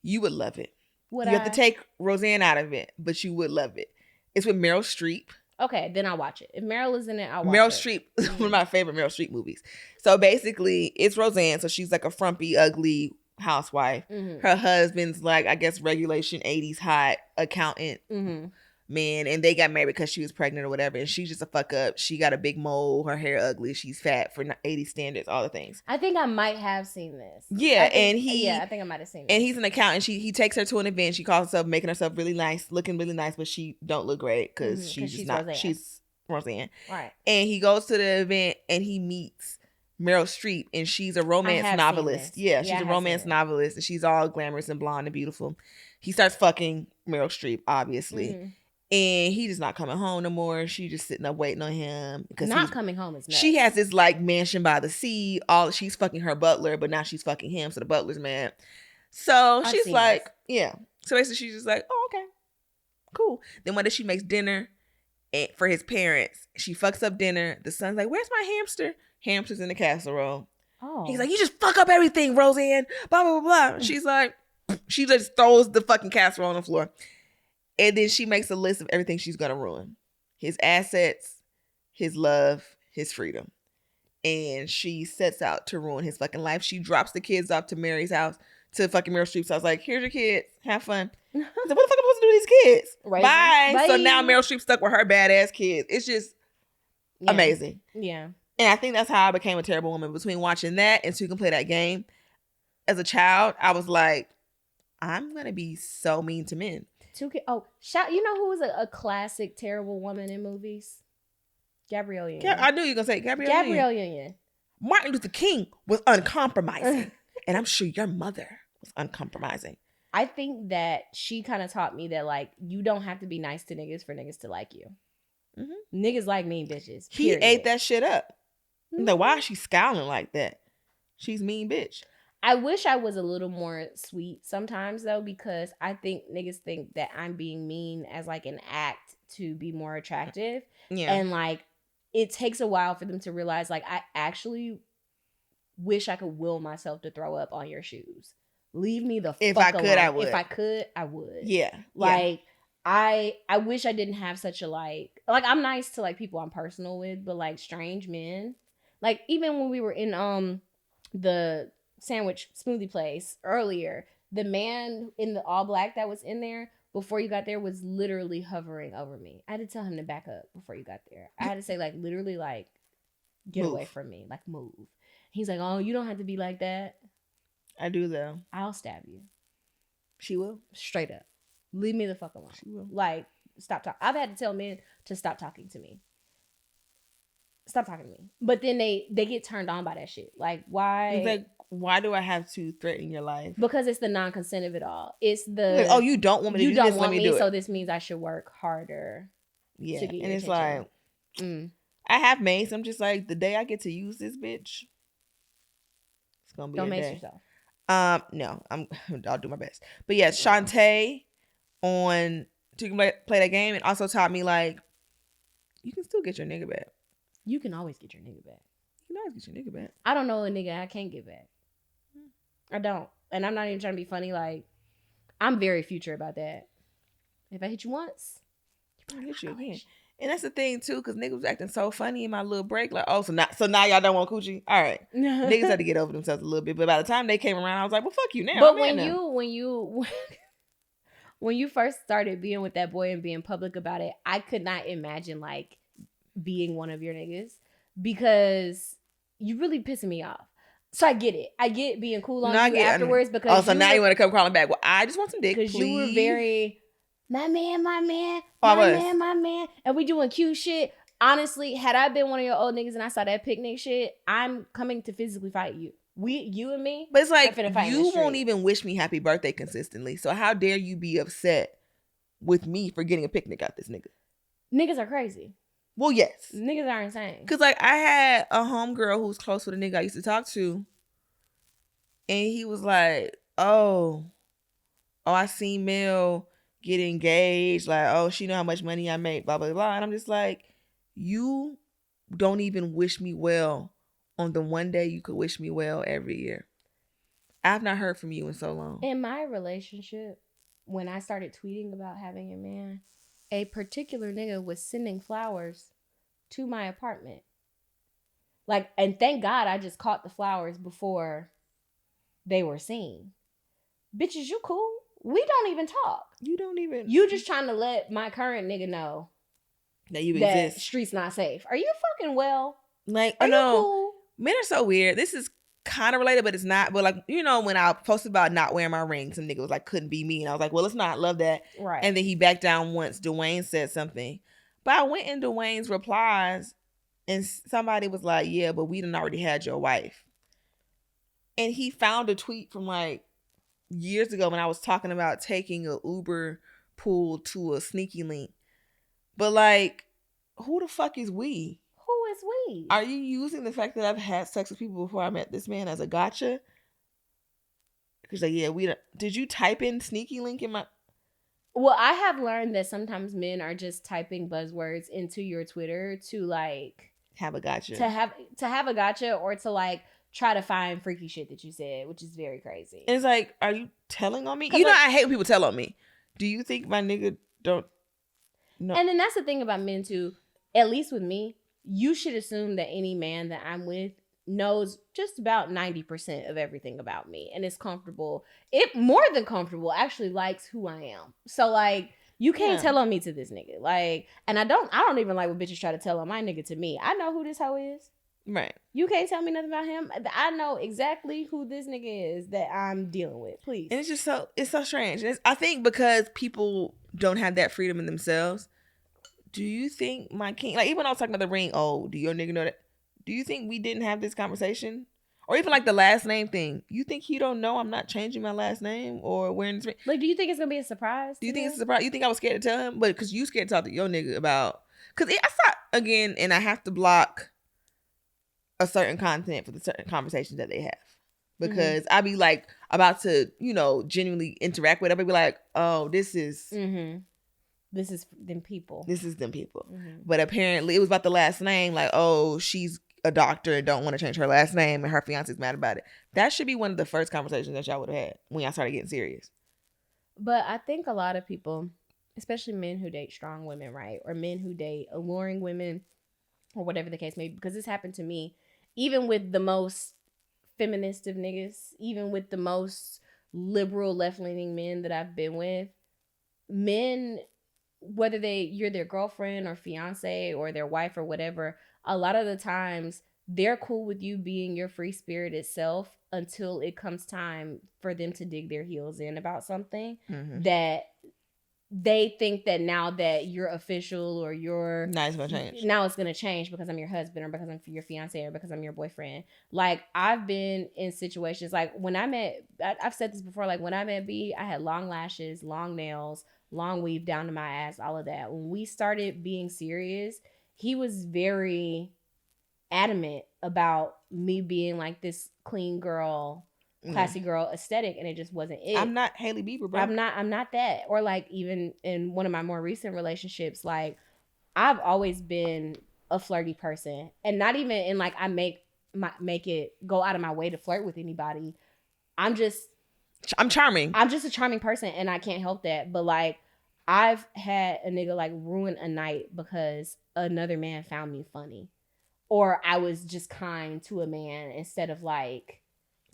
You would love it. You I have to take Roseanne out of it, but you would love it. It's with Meryl Streep. Okay, then I'll watch it. If Meryl is in it, I'll watch Meryl it. Streep is one of my favorite Meryl Streep movies. So basically, it's Roseanne. So she's like a frumpy, ugly housewife. Mm-hmm. Her husband's like, I guess, regulation 80s hot accountant man. And they got married because she was pregnant or whatever. And she's just a fuck up. She got a big mole. Her hair ugly. She's fat for 80 standards, all the things. I think I might have seen this. Yeah, I think I might have seen it. And he's an accountant. He takes her to an event. She calls herself, making herself really nice, looking really nice, but she don't look great because she's not. Roseanne. She's Roseanne. Right. And he goes to the event and he meets Meryl Streep, and she's a romance novelist. Yeah, she's a romance novelist, and she's all glamorous and blonde and beautiful. He starts fucking Meryl Streep, obviously. Mm-hmm. And he just not coming home no more. She just sitting up waiting on him. Not coming home is nuts. She has this like mansion by the sea. She's fucking her butler, but now she's fucking him. So the butler's mad. So she's like, yeah. So basically she's just like, oh, okay, cool. Then one day she makes dinner for his parents. She fucks up dinner. The son's like, where's my hamster? Hamster's in the casserole. Oh. He's like, you just fuck up everything, Roseanne. Blah, blah, blah, blah. She's like, she just throws the fucking casserole on the floor. And then she makes a list of everything she's going to ruin. His assets, his love, his freedom. And she sets out to ruin his fucking life. She drops the kids off to Mary's house, to fucking Meryl Streep's house. Like, here's your kids. Have fun. I said, what the fuck am I supposed to do with these kids? Right. Bye. So now Meryl Streep stuck with her badass kids. It's just amazing. Yeah. And I think that's how I became a terrible woman. Between watching that and So You Can Play That Game. As a child, I was like, I'm going to be so mean to men. You know who was a classic terrible woman in movies? Gabrielle Union. I knew you were going to say Gabrielle Union. Martin Luther King was uncompromising. And I'm sure your mother was uncompromising. I think that she kind of taught me that, like, you don't have to be nice to niggas for niggas to like you. Mm-hmm. Niggas like mean bitches. He ate that shit up. Mm-hmm. Like, why is she scowling like that? She's mean bitch. I wish I was a little more sweet sometimes, though, because I think niggas think that I'm being mean as, like, an act to be more attractive. Yeah. And, like, it takes a while for them to realize, like, I actually wish I could will myself to throw up on your shoes. Leave me the fuck alone. If I could, I would. Yeah. Like, yeah. I wish I didn't have such a, like, I'm nice to, like, people I'm personal with, but, like, strange men. Like, even when we were in the sandwich smoothie place earlier, the man in the all black that was in there before you got there was literally hovering over me. I had to tell him to back up before you got there. I had to say, like, literally, like, get away from me, like, move. He's like, oh, you don't have to be like that. I do, though. I'll stab you. She will. Straight up. Leave me the fuck alone. She will. Like, stop talking. I've had to tell men to stop talking to me. Stop talking to me. But then they get turned on by that shit. Like, why? It's like, why do I have to threaten your life? Because it's the non-consent of it all. It's the, like, oh, you don't want me to do this? You don't want me, so this means I should work harder. Yeah. To get your attention. Like, I have mates. I'm just like, the day I get to use this bitch, it's gonna be don't a mace day. yourself. No, I'll do my best. But yeah, Shantae on So You Can Play That Game, and also taught me, like, you can still get your nigga back. You can always get your nigga back. You can always get your nigga back. I don't know a nigga I can't get back. I don't. And I'm not even trying to be funny. Like, I'm very future about that. If I hit you once, I'll hit you again. And that's the thing too, because niggas was acting so funny in my little break. Like, oh, so now y'all don't want coochie? All right. Niggas had to get over themselves a little bit. But by the time they came around, I was like, well, fuck you now. But I'm in now. when you first started being with that boy and being public about it, I could not imagine like being one of your niggas because you really pissing me off. So I get it. I get being cool on you afterwards because so now you want to come crawling back. Well, I just want some dick, because you were very my man, and we doing cute shit. Honestly, had I been one of your old niggas and I saw that picnic shit, I'm coming to physically fight you. You and me. But it's like you won't even wish me happy birthday consistently. So how dare you be upset with me for getting a picnic out this nigga? Niggas are crazy. Well, yes. Niggas are insane. Because, like, I had a homegirl who was close with a nigga I used to talk to. And he was like, oh, I seen Mel get engaged. Like, oh, she know how much money I make, blah, blah, blah. And I'm just like, you don't even wish me well on the one day you could wish me well every year. I've not heard from you in so long. In my relationship, when I started tweeting about having a man, a particular nigga was sending flowers to my apartment. Like, and thank God I just caught the flowers before they were seen. Bitches, you cool? We don't even talk. You just trying to let my current nigga know that you that exist. Streets not safe. Are you fucking well? Like, Are you cool? Men are so weird. This is kind of related, but it's not. But like, you know, when I posted about not wearing my ring, some nigga was like, couldn't be me. And I was like, well, it's not. Love that. Right. And then he backed down once Dwayne said something. But I went in Dwayne's replies and somebody was like, yeah, but we done already had your wife. And he found a tweet from like years ago when I was talking about taking a Uber pool to a sneaky link. But like, who the fuck is we? Who is we? Are you using the fact that I've had sex with people before I met this man as a gotcha? Because like, yeah, did you type in sneaky link in my... Well, I have learned that sometimes men are just typing buzzwords into your Twitter to like... have a gotcha. To have a gotcha or to like try to find freaky shit that you said, which is very crazy. It's like, are you telling on me? You know, I hate when people tell on me. Do you think my nigga don't... No. And then that's the thing about men too. At least with me, you should assume that any man that I'm with knows just about 90% of everything about me and is comfortable. It more than comfortable, actually likes who I am. So like, you can't tell on me to this nigga. Like, and I don't even like when bitches try to tell on my nigga to me. I know who this hoe is. Right. You can't tell me nothing about him. I know exactly who this nigga is that I'm dealing with. Please. And it's so strange. And I think because people don't have that freedom in themselves. Do you think my king, like even when I was talking about the ring, oh, do your nigga know that? Do you think we didn't have this conversation? Or even like the last name thing. You think he don't know I'm not changing my last name or wearing this ring? Like, do you think it's going to be a surprise? Do you think it's a surprise? You think I was scared to tell him? But because you scared to talk to your nigga about, because I thought, again, and I have to block a certain content for the certain conversations that they have. Because I be like about to, you know, genuinely interact with them. I be like, oh, this is... This is them people. But apparently it was about the last name. Like, oh, she's a doctor and don't want to change her last name and her fiance's mad about it. That should be one of the first conversations that y'all would have had when y'all started getting serious. But I think a lot of people, especially men who date strong women, right? Or men who date alluring women or whatever the case may be. Because this happened to me. Even with the most feminist of niggas. Even with the most liberal left-leaning men that I've been with. Men... whether you're their girlfriend or fiance or their wife or whatever, a lot of the times they're cool with you being your free spirited self until it comes time for them to dig their heels in about something that they think that now that you're official or you're... Now it's going to change because I'm your husband or because I'm your fiance or because I'm your boyfriend. Like, I've been in situations like when I met... I've said this before, like when I met B, I had long lashes, long nails, long weave down to my ass, all of that. When we started being serious, he was very adamant about me being like this clean girl, classy girl aesthetic, and it just wasn't it. I'm not Hailey Bieber, bro. I'm not that. Or like even in one of my more recent relationships, like I've always been a flirty person, and not even in like I make it go out of my way to flirt with anybody. I'm charming. I'm just a charming person, and I can't help that. But like, I've had a nigga like ruin a night because another man found me funny, or I was just kind to a man instead of like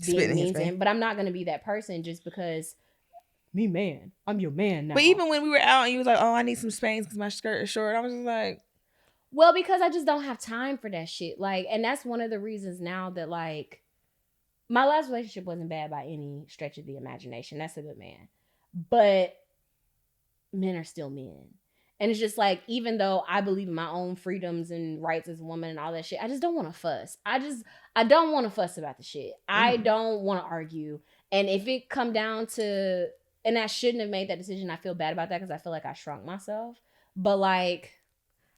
being Spitting in his mean to face. him. But I'm not gonna be that person just because me man, I'm your man now. But even when we were out and you was like, oh, I need some Spanx because my skirt is short, I was just like, well, because I just don't have time for that shit. Like, and that's one of the reasons now that like my last relationship wasn't bad by any stretch of the imagination. That's a good man. But men are still men. And it's just like, even though I believe in my own freedoms and rights as a woman and all that shit, I just don't want to fuss. I don't want to fuss about the shit. I don't want to argue. And if it come down to, and I shouldn't have made that decision, I feel bad about that because I feel like I shrunk myself. But like,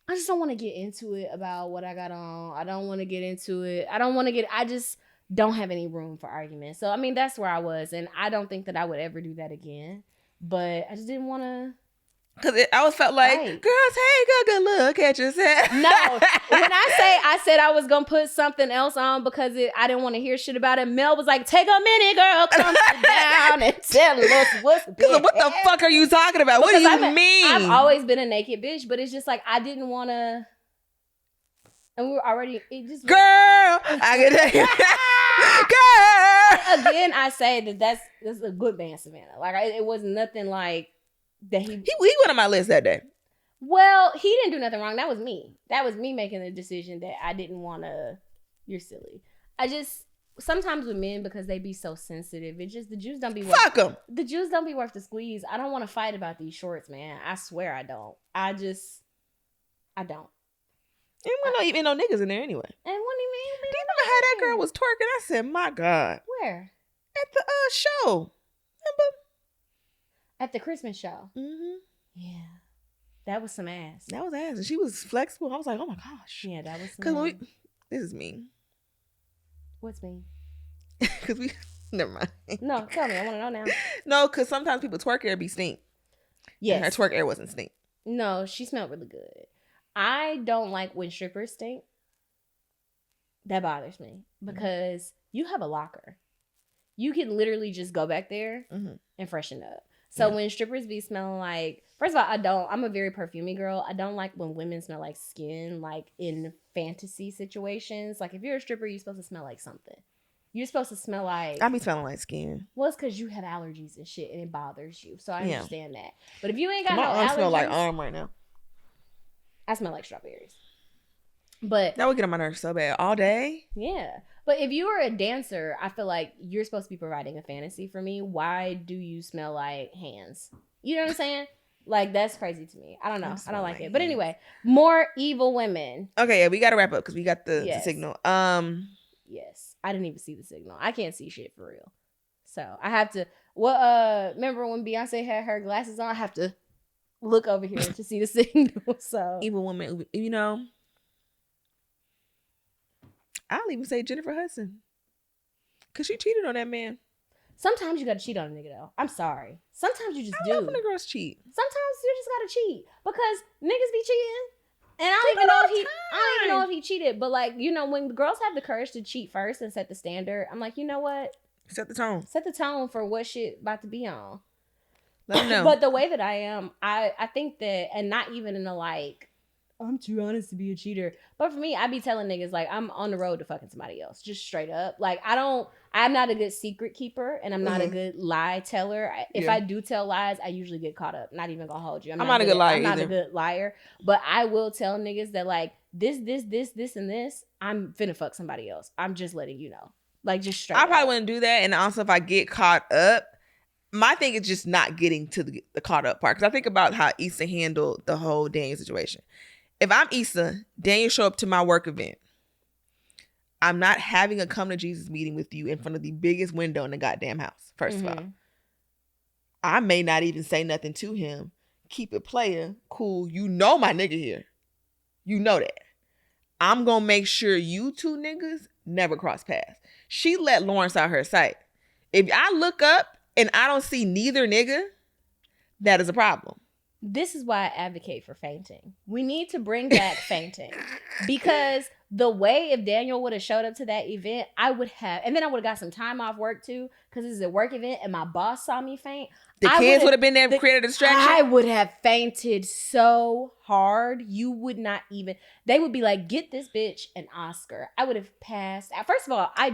I just don't want to get into it about what I got on. I don't want to get into it. I just don't have any room for argument. So, I mean, that's where I was. And I don't think that I would ever do that again. But I just didn't want to. because I always felt like, Right. girls, hey, good look at yourself. No, when I said I was gonna put something else on because I didn't want to hear shit about it. Mel was like, "Take a minute, girl, come sit down and tell us what's Because what the fuck are you talking about? What do you mean? I've always been a naked bitch, but it's just like I didn't want to. And we were already Girl, I get that. Girl. Again, I say that's a good band, Savannah. Like it was nothing like that. He went on my list that day. Well, he didn't do nothing wrong. That was me. That was me making the decision that I didn't want to. You're silly. I just sometimes with men because they be so sensitive. It just the juice don't be Fuck them. The juice don't be worth the squeeze. I don't want to fight about these shorts, man. I swear I don't. I don't. And we not even no niggas in there anyway. And what do you mean? Do you know how that girl was twerking? I said, my God. Where? At the show. At the Christmas show. Mm-hmm. Yeah. That was some ass. That was ass. And she was flexible. I was like, oh my gosh. Yeah, that was some Because ass. this is me. What's mean? Because never mind. No, tell me. I want to know now. No, because sometimes people twerk air be stink. Yes. And her twerk air wasn't stink. No, she smelled really good. I don't like when strippers stink. That bothers me because you have a locker. You can literally just go back there and freshen up. So when strippers be smelling like, first of all, I'm a very perfumey girl. I don't like when women smell like skin, like in fantasy situations. Like if you're a stripper, you're supposed to smell like something. You're supposed to smell like... I be smelling like skin. Well, it's because you have allergies and shit and it bothers you. So I Yeah. understand that. But if you ain't got My no arm allergies... smell like arm right now. I smell like strawberries. But That would get on my nerves so bad. All day? yeah. But if you were a dancer, I feel like you're supposed to be providing a fantasy for me. Why do you smell like hands? You know what I'm saying? Like, that's crazy to me. I don't know. I don't like it. But anyway, more evil women. Okay, yeah, we got to wrap up because we got the Yes. signal. Yes. I didn't even see the signal. I can't see shit for real. So I have to... Well, remember when Beyonce had her glasses on? I have to look over here to see the signal. So Evil woman, you know. I'll even say Jennifer Hudson. Because she cheated on that man. sometimes you gotta cheat on a nigga though. I'm sorry. Sometimes you just I do. love when the girls cheat. Sometimes you just gotta cheat because niggas be cheating. And I They don't even do know all if he the I don't even time. know if he cheated. But like, you know, when girls have the courage to cheat first and set the standard, I'm like, you know what? Set the tone. Set the tone for what shit about to be on. Let them know. But the way that I am, I think that, and not even in a like, I'm too honest to be a cheater. But for me, I be telling niggas like I'm on the road to fucking somebody else, just straight up. Like I'm not a good secret keeper, and I'm not a good lie teller. If Yeah. I do tell lies, I usually get caught up. Not even gonna hold you. I'm not a good liar I'm not either. a good liar, but I will tell niggas that like this, and this. I'm finna fuck somebody else. I'm just letting you know, like just straight. I probably up. wouldn't do that. And also, if I get caught up, my thing is just not getting to the caught up part. Because I think about how Issa handled the whole Daniel situation. If I'm Issa, Daniel show up to my work event. I'm not having a come to Jesus meeting with you in front of the biggest window in the goddamn house. First of all, I may not even say nothing to him. Keep it player, cool. You know my nigga here. You know that. I'm gonna make sure you two niggas never cross paths. She let Lawrence out her sight. If I look up and I don't see neither nigga, that is a problem. This is why I advocate for fainting. We need to bring back fainting because the way if Daniel would have showed up to that event, I would have, and then I would have got some time off work too, because this is a work event, and my boss saw me faint. The kids would have been there, created a distraction. I would have fainted so hard. You would not even. They would be like, "Get this bitch an Oscar." I would have passed. First of all, I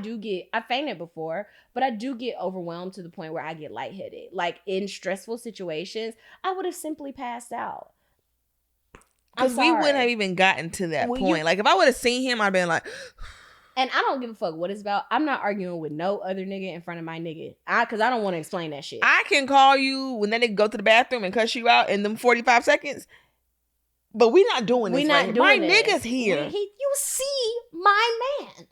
fainted before, but I do get overwhelmed to the point where I get lightheaded. Like in stressful situations, I would have simply passed out. Because we wouldn't have even gotten to that point. Like if I would have seen him, I'd been like. And I don't give a fuck what it's about. I'm not arguing with no other nigga in front of my nigga. Because I don't want to explain that shit. I can call you when that nigga go to the bathroom and cuss you out in them 45 seconds. But we not doing this. My nigga's here. You see my man.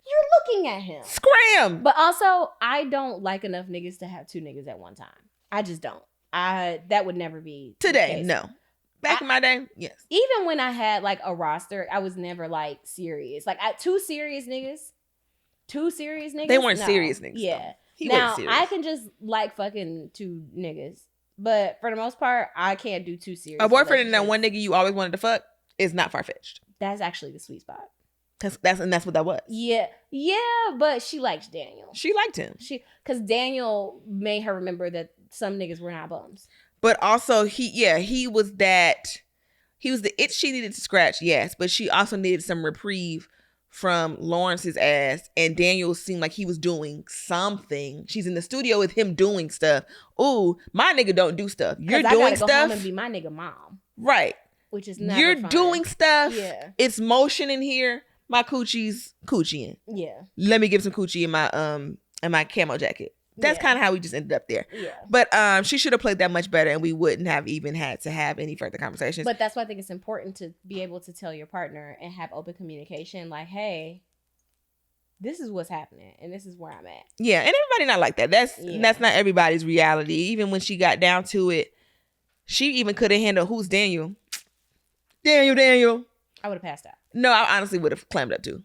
You're looking at him. Scram. But also, I don't like enough niggas to have two niggas at one time. I just don't. That would never be today. No. Back in my day, yes. Even when I had like a roster, I was never like serious. Like two serious niggas. They weren't serious niggas. Yeah. Now I can just like fucking two niggas, but for the most part, I can't do two serious. A boyfriend and that one nigga you always wanted to fuck is not far fetched. That's actually the sweet spot. That's what that was. Yeah, but she liked Daniel. She liked him. Because Daniel made her remember that some niggas were not bums. But also he was the itch she needed to scratch, yes. But she also needed some reprieve from Lawrence's ass. And Daniel seemed like he was doing something. She's in the studio with him doing stuff. Ooh, my nigga don't do stuff. You're doing stuff. Go home and be my nigga mom. Right. Which is never You're fun. doing stuff. Yeah. It's motion in here. My coochie's coochieing. Yeah. Let me give some coochie in my camo jacket. That's kind of how we just ended up there. Yeah. But she should have played that much better, and we wouldn't have even had to have any further conversations. But that's why I think it's important to be able to tell your partner and have open communication. Like, hey, this is what's happening, and this is where I'm at. Yeah, and everybody not like that. That's not everybody's reality. Even when she got down to it, she even could have handled who's Daniel. Daniel. I would have passed out. No, I honestly would have clammed up too.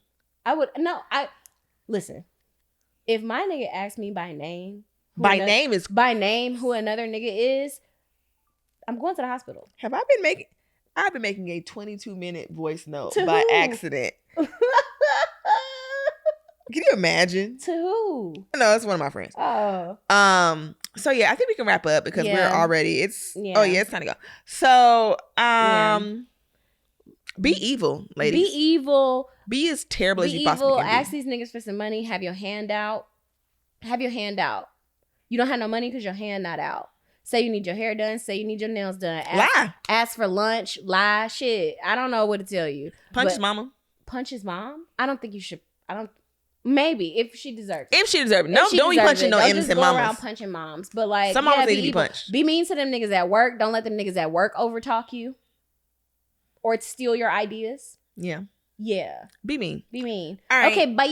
Listen. If my nigga asks me by name, who another nigga is, I'm going to the hospital. I've been making a 22-minute voice note to by who? accident. Can you imagine? To who? No, it's one of my friends. Oh. So yeah, I think we can wrap up because we're already it's time to go. So be evil, ladies. Be evil. Be as terrible as you possibly can be. Ask these niggas for some money. Have your hand out. You don't have no money because your hand not out. Say you need your hair done. Say you need your nails done. Ask for lunch. Lie. Shit. I don't know what to tell you. Punch his mama. Punch his mom? I don't think you should. Maybe if she deserves it. If she deserves it. No, don't be punching no innocent mamas. Go around punching moms. But like, some mamas need to be punched. Be mean to them niggas at work. Don't let them niggas at work overtalk you. Or steal your ideas. Yeah. Yeah. Be mean. Be mean. All right. Okay, bye.